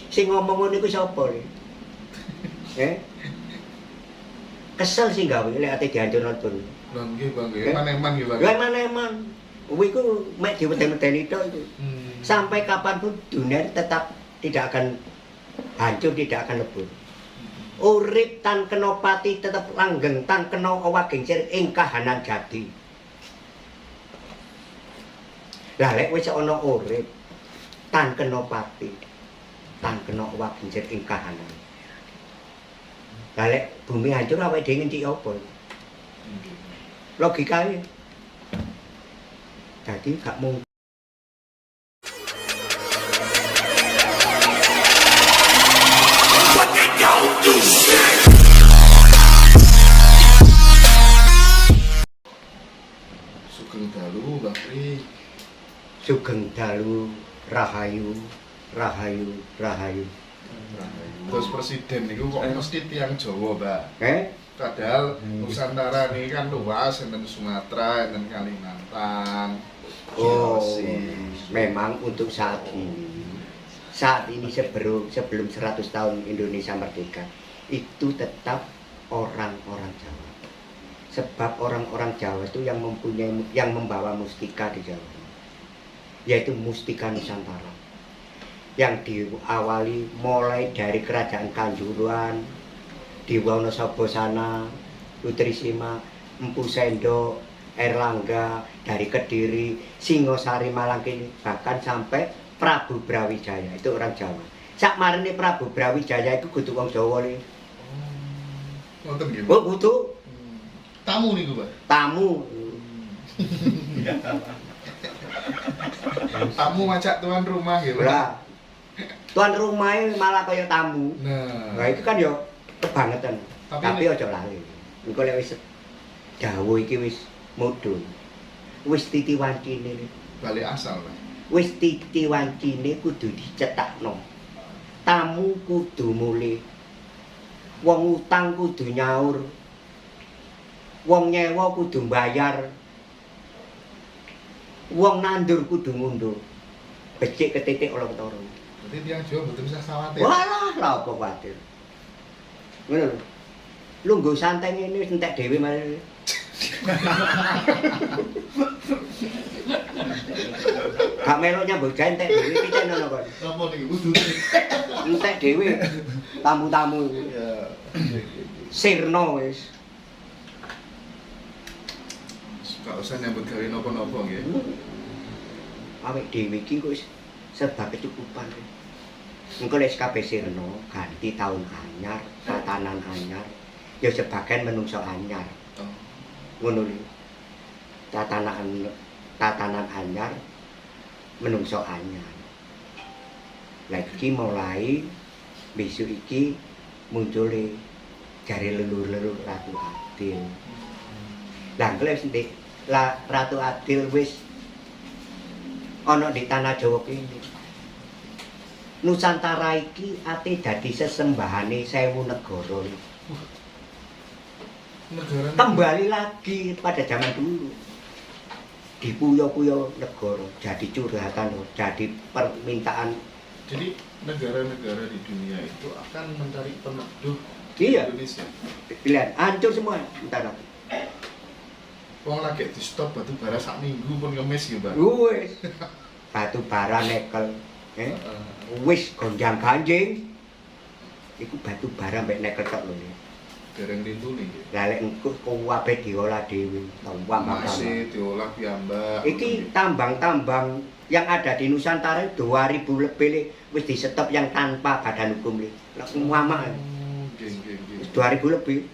Sing ngomong ngono iku sapa iki? Kesel sih gawe lek ate dihancurno tur. Lha nggih Bang, nggih. Eman-eman nggih Bang. Lah eman-eman. Kuwi iku mek diweden-wedeni tok iku. Sampai kapanpun dunia tetap tidak akan hancur, tidak akan lebur. Urip tan kena pati tetep langgeng, tan kena owak gengsir ing kahanan jati. Lah lek wis ana urip tan kena pati, tan kena owak gengsir ing kahanan. Lah lek bumi hancur awake dhewe ngendi apa? Logikane. Jadi gak mungkin. Sugeng dalu Bakri. Sugeng dalu rahayu, rahayu, rahayu. Terus presiden niku kok mesti tiang Jawa, Mbak. Padahal Nusantara ini kan luas, enten Sumatera, enten Kalimantan. Oh, memang untuk saat ini sebelum 100 tahun Indonesia merdeka, itu tetap orang-orang Jawa. Sebab orang-orang Jawa itu yang membawa mustika di Jawa, yaitu mustika Nusantara. Yang diawali mulai dari kerajaan Kanjuruhan, di Wonosobo sana, Nutrisima, Empu Sendok, Erlangga, dari Kediri, Singosari, Malang kini, bahkan sampai Prabu Brawijaya, itu orang Jawa. Sak marine Prabu Brawijaya itu kudu wong Jawa nih. Ngoten nggih. Oh, kudu Tamu niku, Pak. tamu. Tamu ngajak tuan rumah nggih, Pak. Lah, tuan rumahnya malah kaya tamu. Nah, Nah, itu kan ya kebangetan. Tapi aja lali. Engko lek wis dawuh iki wis mudhun. Wis titi wancine. balik asal, Pak. Wis titi wancine kudu dicetakno. Tamu kudu mulih. Wong utang kudu nyaur. Wong nyewa kudu mbayar. Wong nandur kudu ngundur. Becik ketitik ora ketara. Berarti tiang Jawa mboten usah khawatir. Walah, lha apa kuwatir. Ngono lho. Lungguh santai ngene wis entek dhewe mari. Gak melok nyambut gawe entek dhewe piye ngono kok. Napa niku kudu Entek dhewe tamu-tamu iku. ya. Sirna wis. Gak usah nyambut gawe napa-napa nggih. Awake dhewe iki kok wis serba kecukupan. Engko lek kabeh sirna ganti taun anyar, tatanan anyar, ya sebagian menungso anyar. Oh. Ngono lho. Tatanan anyar menungso anyar. Lah iki mulai besok iki muncule jare leluhur Ratu Adil. Lah engko wis Ratu Adil wis ana di tanah Jawa kene. Nusantara iki ate dadi sesembahane 1000 negara. Negara Kembali lagi pada zaman dulu. Dipuyo-puyo negara, jadi curhatan, jadi permintaan. Jadi negara-negara di dunia itu akan mencari peneduh Iya. Indonesia. Pilihan hancur semua. Entar. Wong lagi di stop batu bara sak minggu pun ngemis ya, Mbak. Wis. Batu bara nekel. Wis gonjang-ganjing. Iku batu bara mbek nekel tok lho. Dereng rindu nih. Lah lek engko kabeh diolah dhewe, tambang-tambang. Masih diolah piyambak. Iki tambang-tambang yang ada di Nusantara 2000 lebih wis di stop yang tanpa badan hukum li. Langsung muamak. Nggih. 2000 lebih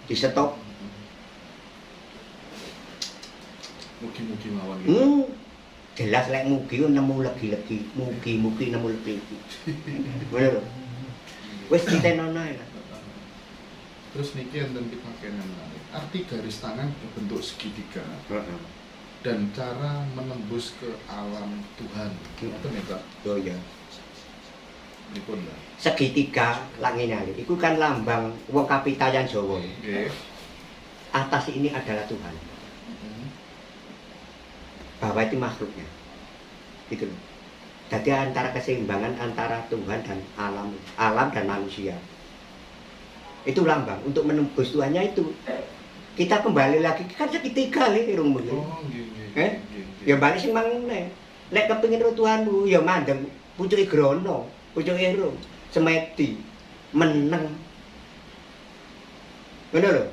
di stop. Mugi-mugi mawon gitu. Jelas lek mugi nemu legi-legi, mugi-mugi nemu legi-legi. Ngono lho. Wis ditenono ae. Terus niki enten dipakai menarik. Arti garis tangan berbentuk segitiga dan cara menembus ke alam Tuhan. Ngoten ya, Pak. Oh ya. Nipun, Pak. Segitiga langit nyali. Iku kan lambang wong kapitayan Jawa. Nggih. Atas ini adalah Tuhan. Bawah itu makhluknya. Gitu loh. Jadi antara keseimbangan antara Tuhan dan alam dan manusia. Itu lambang untuk menembus Tuhannya itu. Kita kembali lagi kan segitiga nih irungmu. Oh, Ya balik sing mangne. Nek kepengin ro Tuhanmu ya mandeng pucuke grono, pucuke irung, semeti, meneng. Ngono lho.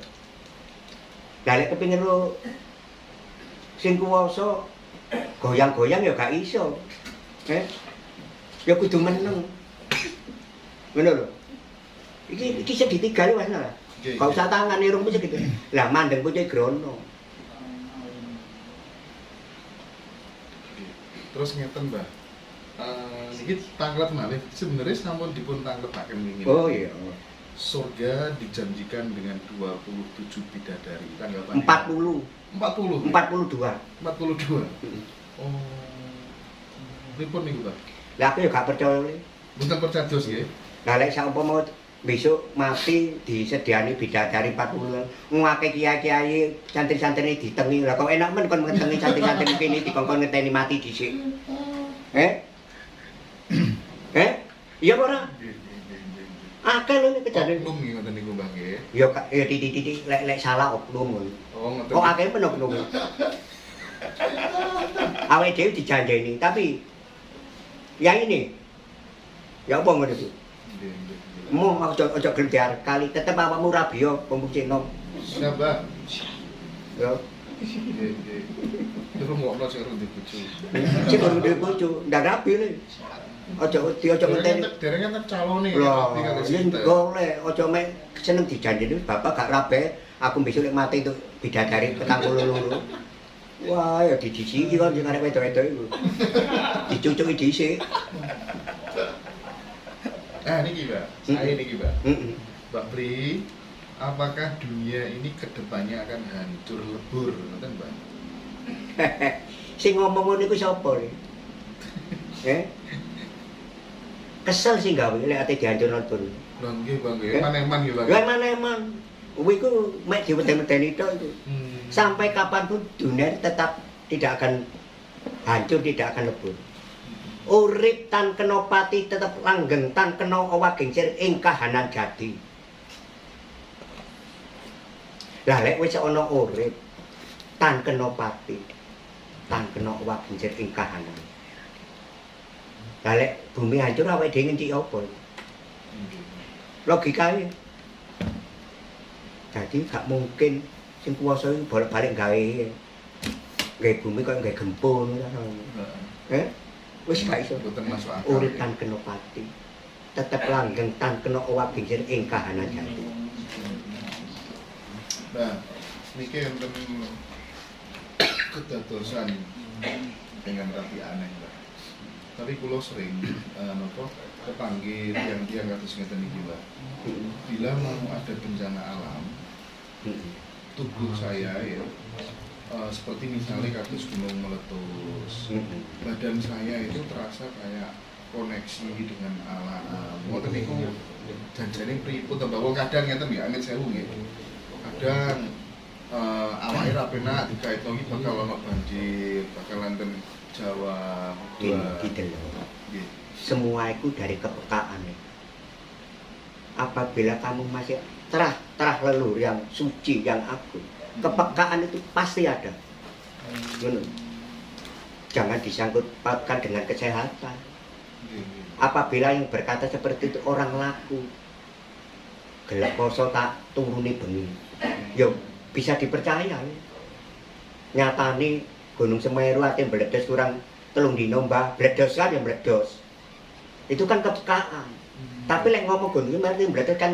Lah nek kepengin ro sing kuwasa goyang-goyang ya gak iso. Ya kudu meneng. Ngono lho. Iki segitiga lho Mas. Kau usah tangan irungmu segitu. Lah mandeng pucuke grono. Terus ngeten Mbah. Niki tanglet malih sebenarnya sampun dipun tangletaken wingi. Oh iya. Surga dijanjikan dengan 27 bidadari. Tanggapan 40. 40. 42. 42. Oh. Pripun niku, Pak? Lah aku ya gak percaya. Mboten percados nggih. Lah lek saumpama besok mati disediani bidadari 40. Ngake kiai-kiai santri-santri ditengi. Lah kok enak men kon ngetengi santri-santri kene dikongkon ngenteni mati dhisik. Iya apa ora? Akeh lho nek kejane. Oknum nggih ngoten niku, Mbah nggih. Ya titik-titik lek salah oknum ngono. Oh, ngoten. Kok akeh men oknum. Awake dhewe dijanjeni, tapi ya ini. Ya apa ngono itu? Mau ojo gelem kali tetep awakmu rabiyo pembuktikan. Siap, Mbah. Ya. Nggih. Terus ngokno sing rundi bojo. Sing rundi bojo, ndak rabi le. Ojo ngenteni. Dereng enten calone Lho, rabi kali yen sinten. golek ojo mek seneng dijanjeni bapak gak rabe, aku besok lek mati itu bidadari 42. Wah, ya didisiki kok sing arek wedok-wedok iku. Dicucuki dhisik. Niki Mbak, saya niki Mbak. Mbak Pri, apakah dunia ini kedepannya akan hancur lebur, ngoten Mbak? Sing ngomong ngono iku sapa iki? Kesel sih gawe lek ate dihancur lebur. Lho nggih Bang, nggih. Eman-eman nggih Bang. Lah mana-eman. Kuwi iku mek diweden-wedeni tok itu. Sampai kapanpun dunia tetap tidak akan hancur, tidak akan lebur. Urip tan kena pati tetep langgeng tan kena owah gengsir ing kahanan jati. Lah lek wis ana urip tan kena pati tan kena owah gengsir ing kahanan. Lah lek bumi hancur awake dhewe ngendi apa? Logikae. Jadi gak mungkin sing kuwasa iki bolak-balik gawe bumi kok gawe gempul ngono. Wis gak iso. Mboten masuk akal. Urip tan kena pati. Tetep langgeng tan kena owah gengsir ing kahanan jati. Nah, niki enten kedadosan dengan rapi aneh, Mbak. Tapi kula sering napa kepanggih tiang-tiang kados ngeten iki, Mbak. Bila mau ada bencana alam, tubuh saya ya seperti misalnya kados gunung meletus, badan saya itu terasa kayak koneksi dengan alam. Ngoten niku janjane pripun to, Mbak? Kadang ngeten ya, amit sewu nggih. Kadang awake ra penak dikaitno iki bakal ana banjir, bakal enten Jawa, Gitu loh. Semua itu dari kepekaan. Apabila kamu masih terah leluhur yang suci, yang agung, kepekaan itu pasti ada. Jangan disangkut pautkan dengan kesehatan. Apabila yang berkata seperti itu orang laku, gelap poso tak turuni bengi, ya bisa dipercaya. Nyatane Gunung Semeru ate meledos kurang 3 dino mbah, meledos kan ya meledos. Itu kan kepekaan. Tapi lek ngomong Gunung Semeru meledos kan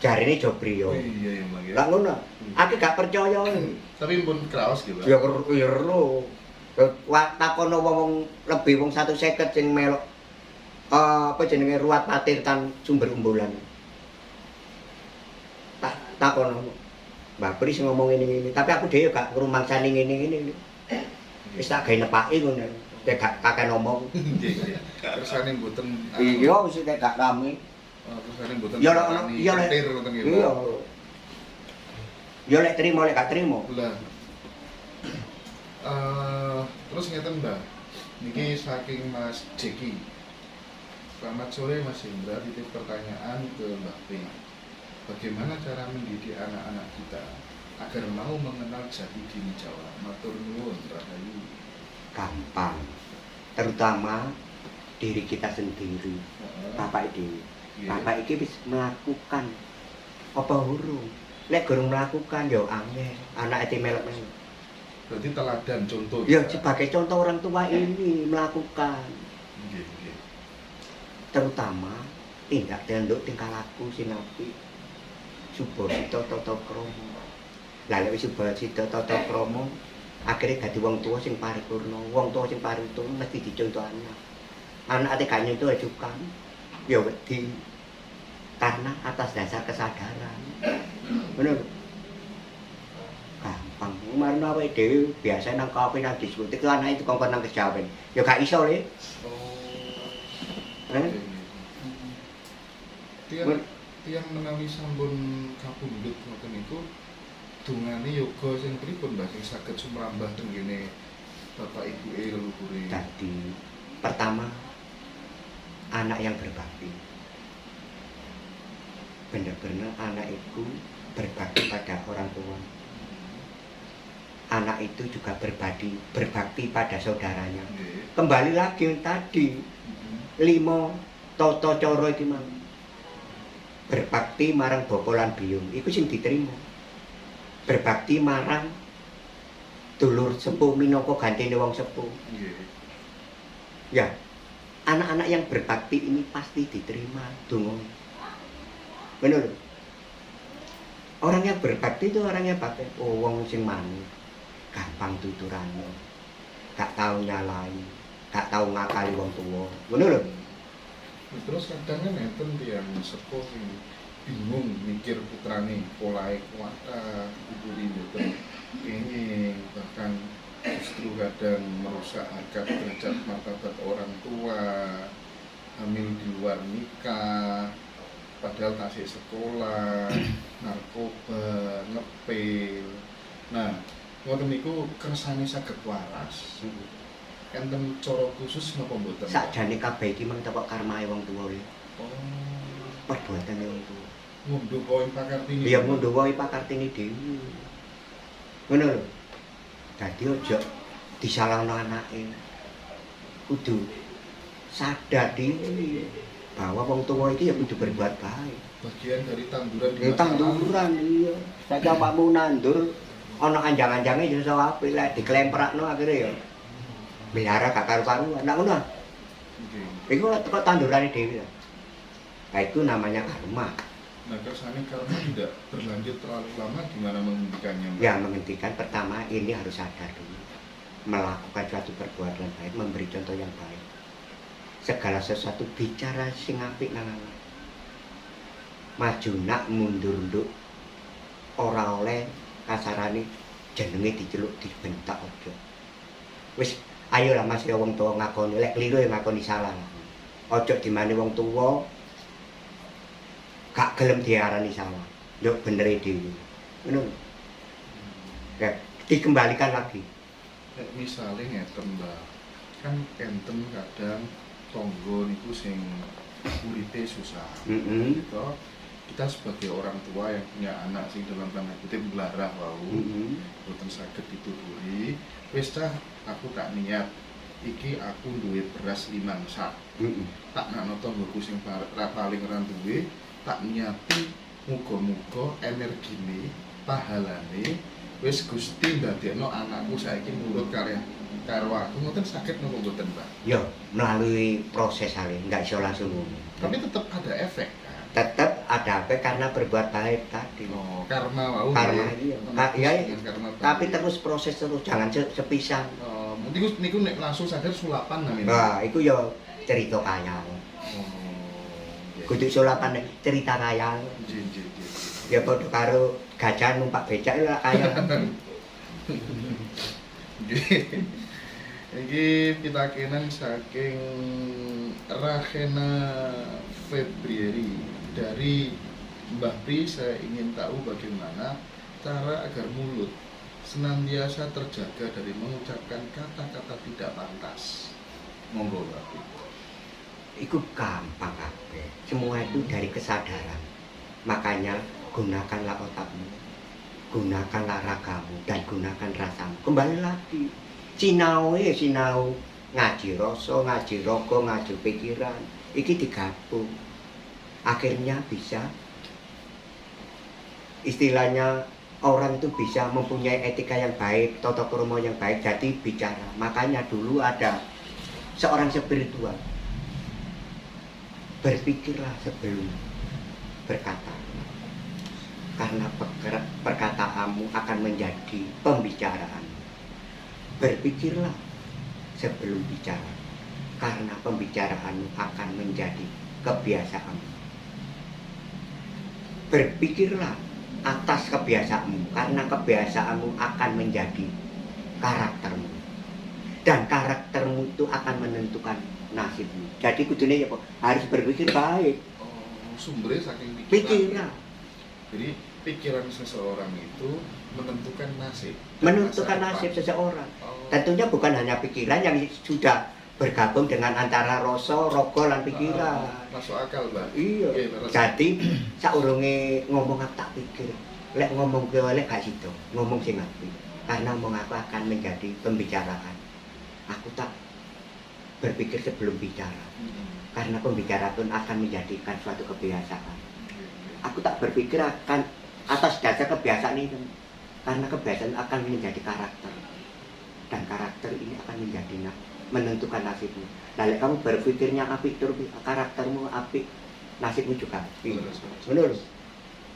jarine Jobriyo. Iya, Mbak. Lah ngono. Aku gak percaya. Tapi pun kraos gitu, Pak. Ya ero. Takono wong lebih wong 150 sing melok apa jenenge ruwat patir kan sumber umbulan. Takono. Mbak Pri sing ngomong ngene-ngene, tapi aku dhewe gak ngrumangsani ngene-ngene. Wis tak gawe nepaki ngono. Nek gak kakek ngomong. Nggih. Kersane mboten Iya wis nek gak rame. kersane mboten. Ya ono ya lek. Iya. Ya lek trimo lek gak trimo. Lah. Terus ngeten, Mbak. Niki saking Mas Jeki. Selamat sore Mas Hendra, titip pertanyaan ke Mbak Pri. Bagaimana cara mendidik anak-anak kita agar mau mengenal jati diri Jawa? Matur nuwun, Rahayu. Gampang. Terutama diri kita sendiri. Bapak iki. Bapak iki wis melakukan apa hurung. Lek gurung melakukan yo angel, anak itu melek-melek. Berarti teladan contoh. Ya sebagai contoh orang tua ini melakukan. Nggih. Terutama tindak tanduk tingkah laku sinapi. Subasita tata krama. Lah lek wis subasita tata krama, akhire dadi wong tuwa sing paripurna. Wong tuwa sing paripurna mesti dicontoh anak. Anak ate gak nyontoh ajukan. Ya wedi. Karena atas dasar kesadaran. Bener. Gampang. Kemarin awake dhewe biasa nang kafe nang diskotik anak itu kongkon nang kejawen. Ya gak iso le. Tiang menawi sampun kapundhut ngoten niku dungane yoga sing pripun Mbak sing saged sumrambah teng kene bapak ibuke leluhure. Jadi pertama anak yang berbakti. Benar-benar anak itu berbakti pada orang tua. Anak itu juga berbakti pada saudaranya. Kembali lagi yang tadi 5 tata cara iki mang. Berbakti marang bapa lan biyung iku sing diterima. Berbakti marang dulur sepuh minangka gantine wong sepuh. Ya, anak-anak yang berbakti ini pasti diterima donga. Bener. Orang yang berbakti itu orang yang bakti. Oh, wong sing manut, gampang tuturane, gak tahu nyalai, gak tahu ngakali wong tuwa. Bener. Terus kadang kan enten tiyang sepuh sing bingung mikir putrane polahe kuwata, ibune mboten kenging, bahkan justru kadang merusak harkat derajat martabat orang tua, hamil di luar nikah, padahal tasik sekolah, narkoba, ngepil. Nah, ngoten niku kersane saged waras. Enten cara khusus napa mboten? Sakjane kabeh iki mung tepok karmae wong tuwa ya. Oh, Perbuatane wong tuwa. ngunduh poin pakartini. Iya ngunduh wae pakartine dhewe. Ngono lho. Dadi aja disalahno anake. Kudu sadar diri bahwa wong tuwa iki ya kudu berbuat baik. Bagian dari tanduran di Ya tanduran iya. Saja pakmu nandur ana anjang-anjange ya iso apik lek diklemprakno akhire ya melihara gak karu-karuan. Nah ngono. Iku kok tandurane dhewe. Nah itu namanya karma. Nah, kersane karma tidak berlanjut terlalu lama gimana menghentikannya? Ya menghentikan pertama ini harus sadar dulu. Melakukan suatu perbuatan baik, memberi contoh yang baik. Segala sesuatu bicara sing apik nang anak. Maju nak mundur nduk. Ora oleh kasarane jenenge diceluk dibentak aja. Wis ayolah Mas ya wong tuwa ngakoni lek kliru ya ngakoni salah. Aja dimane wong tuwa gak gelem diarani salah. Yo benere dhewe. Ngono. Ya, dikembalikan lagi. Misalnya ngeten Mbak, kan enten kadang tonggo niku sing uripe susah. Gitu. Kita sebagai orang tua yang punya anak sing dalam tanda kutip belarah wau, boten saged dituturi, wis cah aku tak niat iki aku duwe beras 5 sak. Tak nakno tonggoku sing paling ora duwe, tak niati muga-muga energine, pahalane wis Gusti ndadekno anakku saiki nurut karo aku. Ngoten saged napa mboten, Pak? Ya, melalui proses hal enggak iso langsung. Tapi tetap ada efek kan? Tetap ada apa karena berbuat baik tadi. Oh, karma wau. Karma iya. Ya, tapi tadi. terus proses terus jangan sepisan. Oh, niku nek langsung sadar sulapan namanya. Nah, iku ya cerita kaya. Oh. Kudu sulapan cerita kaya. Nggih. Ya padha karo gajah numpak becak lah kaya. Iki pitakenan saking Rahena Februari dari Mbah Pri. Saya ingin tahu bagaimana cara agar mulut senantiasa terjaga dari mengucapkan kata-kata tidak pantas. Monggo Mbak. Itu gampang kabeh. Semua itu dari kesadaran. Makanya gunakanlah otakmu, gunakanlah ragamu, dan gunakan rasamu. Kembali lagi, sinau ngaji rasa, ngaji raga, ngaji pikiran. Iki digabung. Akhirnya bisa, istilahnya orang itu bisa mempunyai etika yang baik, tata krama yang baik, jadi bicara. Makanya dulu ada seorang spiritual, berpikirlah sebelum berkata, karena perkataanmu akan menjadi pembicaraan. Berpikirlah sebelum bicara, karena pembicaraanmu akan menjadi kebiasaanmu. Berpikirlah atas kebiasaanmu, karena kebiasaanmu akan menjadi karaktermu, dan karaktermu itu akan menentukan nasibmu. Jadi kudune ya Pak, harus berpikir baik. Oh, sumbernya saking Pikiran. Jadi pikiran seseorang itu menentukan nasib. Menentukan nasib seseorang. Tentunya bukan hanya pikiran yang sudah bergabung dengan antara rasa, raga lan pikiran. Masuk akal, Mbak. Iya. Jadi saurunge ngomong apa tak pikir. Lek ngomong ke lek gak sido, ngomong sing apik. Karena ngomong aku akan menjadi pembicaraan. Aku tak berpikir sebelum bicara. Karena pembicaraan pun akan menjadikan suatu kebiasaan. Aku tak berpikir akan atas dasar kebiasaan ini. Karena kebiasaan akan menjadi karakter. Dan karakter ini akan menjadi menentukan nasibmu. Lalu kamu berpikirnya apik, terus karaktermu apik, nasibmu juga apik. Benar.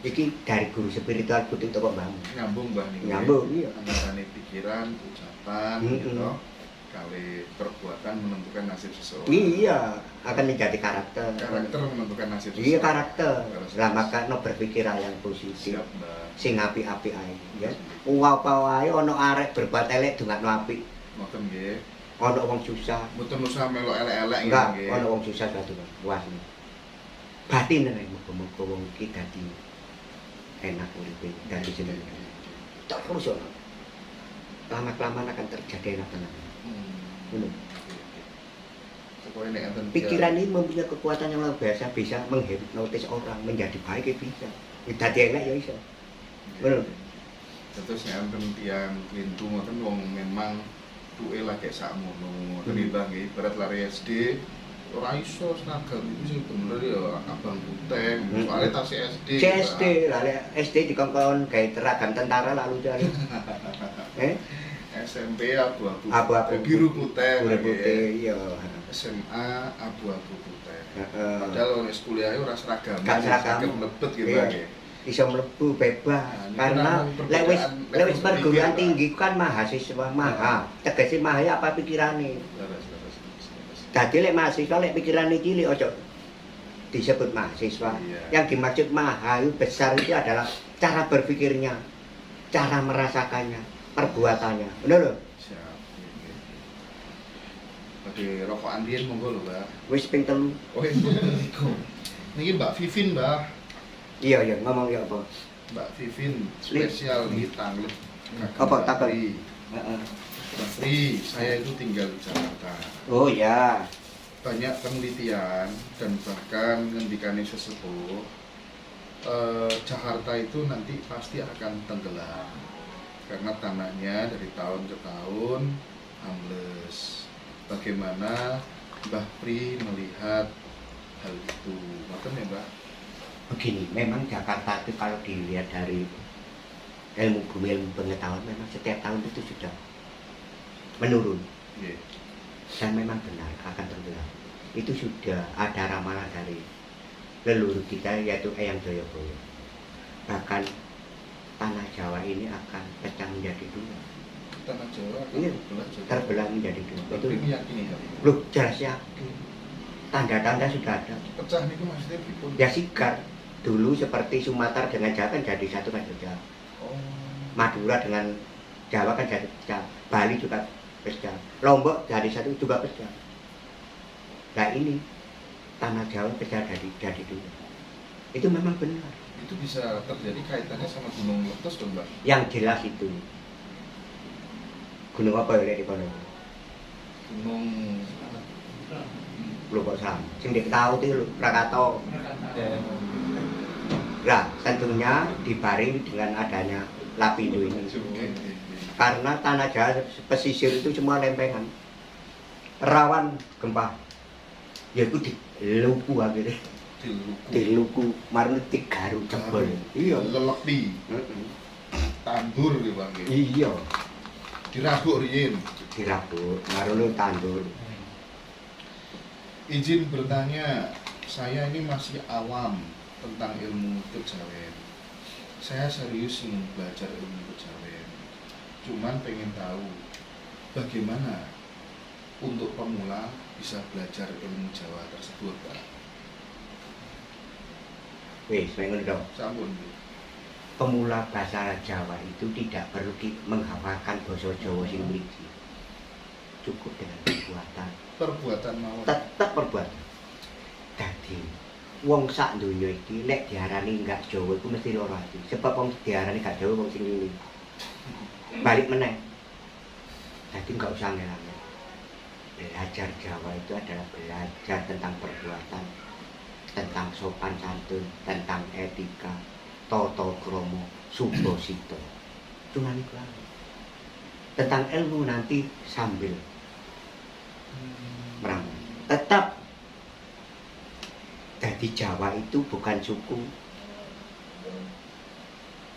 Iki dari guru spiritual kudu toko mbahmu. Nyambung Mbah niku. Nyambung, iya. Antara pikiran, ucapan, gitu. Kali perbuatan menentukan nasib seseorang. Iya, akan menjadi karakter. Karakter menentukan nasib seseorang. Iya, karakter. Lah makanya berpikiran yang positif. Siap, Mbak. Sing apik-apik ae, ya. Apa wae ana arek berbuat elek dongakno apik. Ngoten nggih. Ana wong susah. Mboten usah melok elek-elek Enggak, nggih. ana wong susah suatu puas. Batin nek muga-muga wong iki dadi enak uripe, dadi jeneng. Terus ono. Lama-kelamaan akan terjadi enak tenan. Benar. Pikiran ini mempunyai kekuatan yang luar biasa, bisa menghipnotis orang menjadi baik, bisa. Dadi elek ya iso. Benar. Terus enten tiyang klintu ngoten wong memang duwe lagi sakmono. Teribang nggih, berat lari SD ora iso seragam iku sing bener ya abang putih. Soale tas SD. SD, lali SD dikongkon gawe seragam tentara lalu jare. SMP abu-abu. Abu-abu Biru putih. Biru putih, iya. SMA abu-abu putih. Heeh. Padahal wis kuliah ora seragam. Gak seragam. Saged mlebet gitu Iya. nggih. Iso mlebu bebas karena lek wis perguruan tinggi kan mahasiswa maha. Tegese maha ya apa pikirane. Dadi lek mahasiswa lek pikirane cilik ojo disebut mahasiswa. Iya. Yang dimaksud maha itu besar itu adalah cara berpikirnya, cara merasakannya, perbuatannya. Bener lho? Siap. Oke, rokokan biyen monggo lho, Mbak. Wis ping 3. Oh, niku. Niki Mbak Vivin, Mbak. Iya ya, ngomong ya apa? Mbak Vivin spesial di Tanglep. Apa takon? Heeh. Mbak Fri, saya itu tinggal di Jakarta. Oh ya. Banyak penelitian dan bahkan ngendikane sesepuh Jakarta itu nanti pasti akan tenggelam karena tanahnya dari tahun ke tahun ambles. Bagaimana Mbak Pri melihat hal itu? Ngoten ya, Mbak? Begini, memang Jakarta itu kalau dilihat dari ilmu bumi, ilmu pengetahuan, memang setiap tahun itu sudah menurun. Yeah. Dan memang benar akan tenggelam. Itu sudah ada ramalan dari leluhur kita yaitu Eyang Joyoboyo. Bahkan tanah Jawa ini akan pecah menjadi dua. Tanah Jawa akan Iya, jadi terbelah menjadi dua. Itu Tapi meyakini hal itu. loh, jelas yakin. Tanda-tanda sudah ada. Pecah niku maksudnya pripun? Ya sigar. Dulu seperti Sumatera dengan Jawa kan jadi satu kan Jawa. Oh. Madura dengan Jawa kan jadi pecah. Bali juga pecah. Lombok jadi satu juga pecah. Nah ini tanah Jawa pecah jadi dua. Itu memang benar. Itu bisa terjadi kaitannya sama gunung meletus dong, Mbak? Yang jelas itu gunung apa ya di kono? Gunung Lho kok salah. Sing diketahui itu Krakatau. Nah, tentunya dibaring dengan adanya Lapindo ini. Karena tanah Jawa pesisir itu semua lempengan. Rawan gempa. Yaitu di Luku akhirnya. Di Luku marune Tigaru jebol. Iya, lelekti. Tandur ya Bang. Iya. Dirabuk riyin. Dirabuk, marune tandur. Izin bertanya, saya ini masih awam tentang ilmu kejawen. Saya serius ingin belajar ilmu kejawen. Cuman pengen tahu bagaimana untuk pemula bisa belajar ilmu Jawa tersebut, Pak. Wis, pengen dong. Sampun. Pemula bahasa Jawa itu tidak perlu menghafalkan basa Jawa sing mriki. Cukup dengan Perbuatan mawon. Tetap perbuatan. Dadi wong sak donya iki nek diarani enggak Jawa iku mesti lara ati. Sebab wong diarani gak Jawa wong sing ngene. Balik meneh. Dadi enggak usah ngene. Belajar Jawa itu adalah belajar tentang perbuatan, tentang sopan santun, tentang etika, tata krama, subasita. Cuman iku ae. Tentang ilmu nanti sambil meramu. Tetap jadi Jawa itu bukan suku,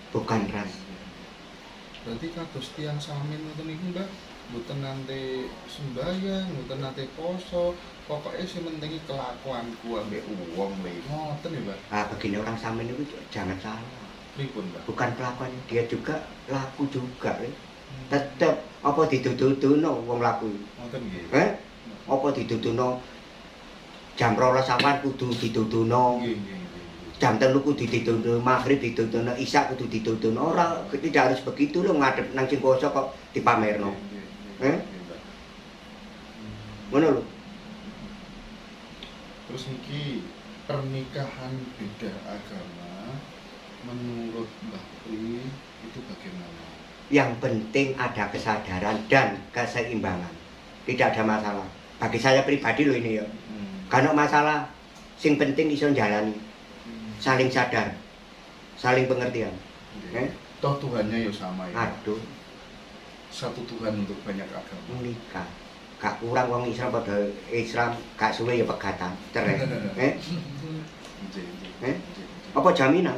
bukan ras. Berarti kados tiyang samin ngoten niku, Mbak, mboten nate sembahyang, mboten nate poso, pokoknya sing penting kelakuanku ambek wong lho. Ngoten ya, Mbak. Ah, begini orang samin itu jangan salah. Pripun, Mbak? Bukan kelakuan dia juga laku juga. Tetap apa dituduh-tuduhno wong laku. Ngoten nggih. Apa dituduhno jam 12 awan kudu dituduhno. Nggih. Jam 3 kudu dituduhno, maghrib dituduhno, isya kudu dituduhno. Ora tidak harus begitu lho ngadep nang sing poso kok dipamerno. Ngono lho. Terus niki pernikahan beda agama menurut Mbah Pri itu bagaimana? Yang penting ada kesadaran dan keseimbangan. Tidak ada masalah. Bagi saya pribadi loh ini ya. Kalau masalah, sing penting iso jalani. Saling sadar, saling pengertian. Toh Tuhannya ya sama ya. Aduh, Satu Tuhan untuk banyak agama. menikah. Gak kurang wong Islam pada Islam, gak suwe ya pegatan, cerai. Apa jaminan?